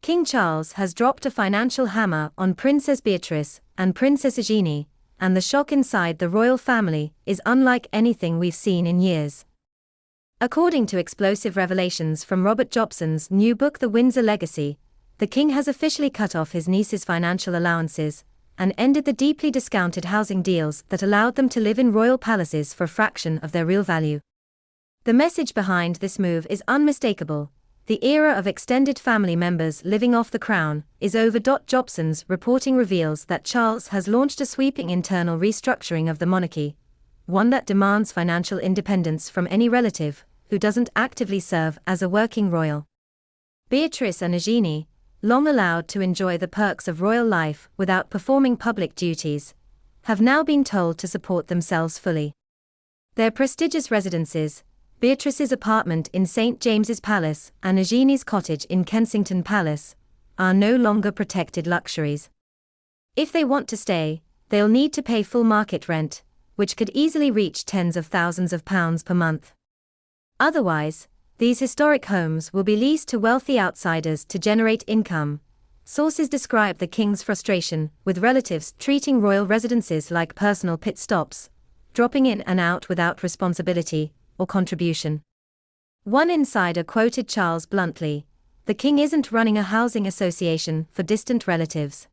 King Charles has dropped a financial hammer on Princess Beatrice and Princess Eugenie, and the shock inside the royal family is unlike anything we've seen in years. According to explosive revelations from Robert Jobson's new book The Windsor Legacy, the king has officially cut off his niece's financial allowances and ended the deeply discounted housing deals that allowed them to live in royal palaces for a fraction of their real value. The message behind this move is unmistakable. The era of extended family members living off the crown is over. Jobson's reporting reveals that Charles has launched a sweeping internal restructuring of the monarchy, one that demands financial independence from any relative who doesn't actively serve as a working royal. Beatrice and Eugenie, long allowed to enjoy the perks of royal life without performing public duties, have now been told to support themselves fully. Their prestigious residences, Beatrice's apartment in St. James's Palace and Eugenie's cottage in Kensington Palace, are no longer protected luxuries. If they want to stay, they'll need to pay full market rent, which could easily reach tens of thousands of pounds per month. Otherwise, these historic homes will be leased to wealthy outsiders to generate income. Sources describe the king's frustration with relatives treating royal residences like personal pit stops, dropping in and out without responsibility or contribution. One insider quoted Charles bluntly, "The king isn't running a housing association for distant relatives."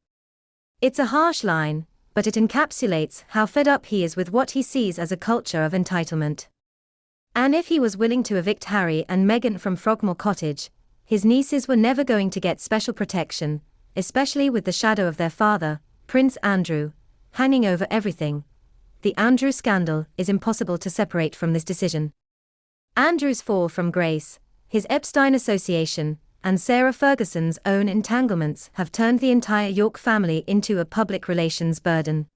It's a harsh line, but it encapsulates how fed up he is with what he sees as a culture of entitlement. And if he was willing to evict Harry and Meghan from Frogmore Cottage, his nieces were never going to get special protection, especially with the shadow of their father, Prince Andrew, hanging over everything. The Andrew scandal is impossible to separate from this decision. Andrew's fall from grace, his Epstein association, and Sarah Ferguson's own entanglements have turned the entire York family into a public relations burden.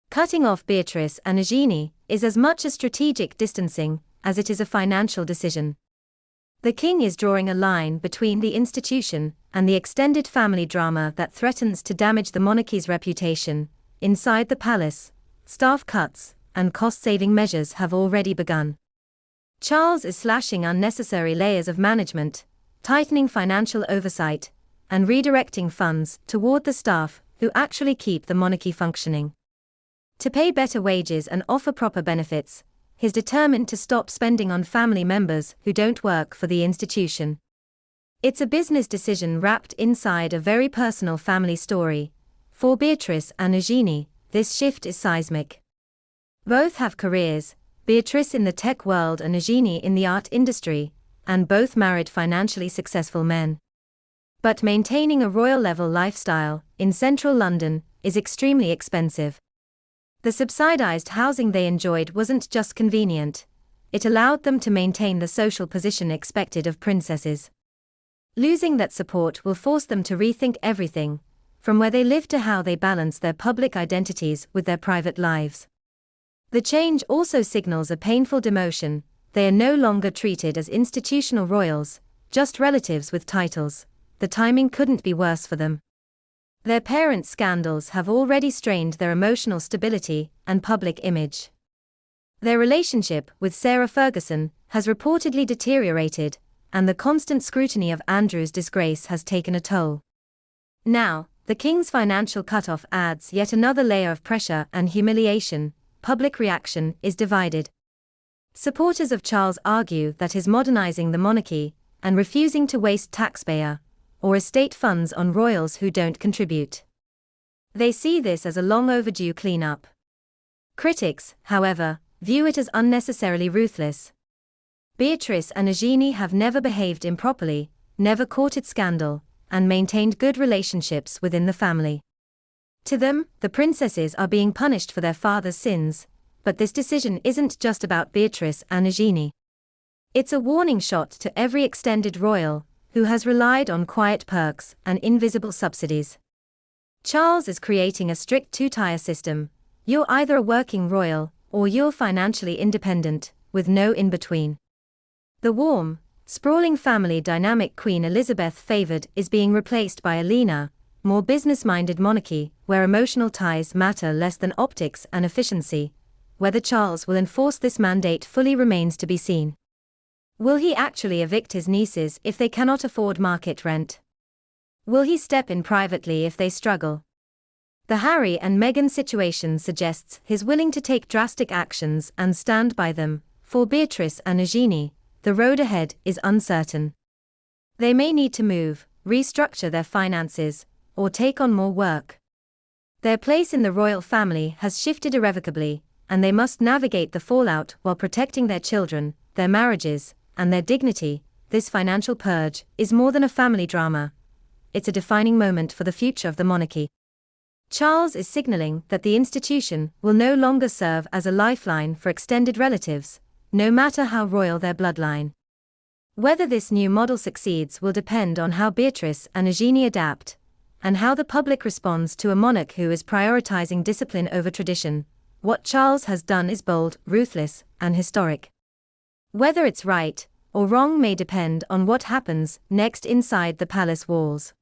Cutting off Beatrice and Eugenie is as much a strategic distancing as it is a financial decision. The king is drawing a line between the institution and the extended family drama that threatens to damage the monarchy's reputation. Inside the palace, staff cuts and cost-saving measures have already begun. Charles is slashing unnecessary layers of management, tightening financial oversight, and redirecting funds toward the staff who actually keep the monarchy functioning. To pay better wages and offer proper benefits, he's determined to stop spending on family members who don't work for the institution. It's a business decision wrapped inside a very personal family story. For Beatrice and Eugenie, this shift is seismic. Both have careers, Beatrice in the tech world and Eugenie in the art industry, and both married financially successful men. But maintaining a royal-level lifestyle in central London is extremely expensive. The subsidized housing they enjoyed wasn't just convenient, it allowed them to maintain the social position expected of princesses. Losing that support will force them to rethink everything, from where they live to how they balance their public identities with their private lives. The change also signals a painful demotion. They are no longer treated as institutional royals, just relatives with titles. The timing couldn't be worse for them. Their parents' scandals have already strained their emotional stability and public image. Their relationship with Sarah Ferguson has reportedly deteriorated, and the constant scrutiny of Andrew's disgrace has taken a toll. Now, the king's financial cutoff adds yet another layer of pressure and humiliation. Public reaction is divided. Supporters of Charles argue that his modernizing the monarchy and refusing to waste taxpayer or estate funds on royals who don't contribute. They see this as a long overdue cleanup. Critics, however, view it as unnecessarily ruthless. Beatrice and Eugenie have never behaved improperly, never courted scandal, and maintained good relationships within the family. To them, the princesses are being punished for their father's sins, but this decision isn't just about Beatrice and Eugenie. It's a warning shot to every extended royal who has relied on quiet perks and invisible subsidies. Charles is creating a strict two-tier system. You're either a working royal or you're financially independent, with no in-between. The warm, sprawling family dynamic Queen Elizabeth favored is being replaced by a leaner, more business-minded monarchy, where emotional ties matter less than optics and efficiency. Whether Charles will enforce this mandate fully remains to be seen. Will he actually evict his nieces if they cannot afford market rent? Will he step in privately if they struggle? The Harry and Meghan situation suggests he's willing to take drastic actions and stand by them. For Beatrice and Eugene, the road ahead is uncertain. They may need to move, restructure their finances, or take on more work. Their place in the royal family has shifted irrevocably, and they must navigate the fallout while protecting their children, their marriages, and their dignity. This financial purge is more than a family drama. It's a defining moment for the future of the monarchy. Charles is signaling that the institution will no longer serve as a lifeline for extended relatives, no matter how royal their bloodline. Whether this new model succeeds will depend on how Beatrice and Eugene adapt, and how the public responds to a monarch who is prioritizing discipline over tradition. What Charles has done is bold, ruthless, and historic. Whether it's right or wrong may depend on what happens next inside the palace walls.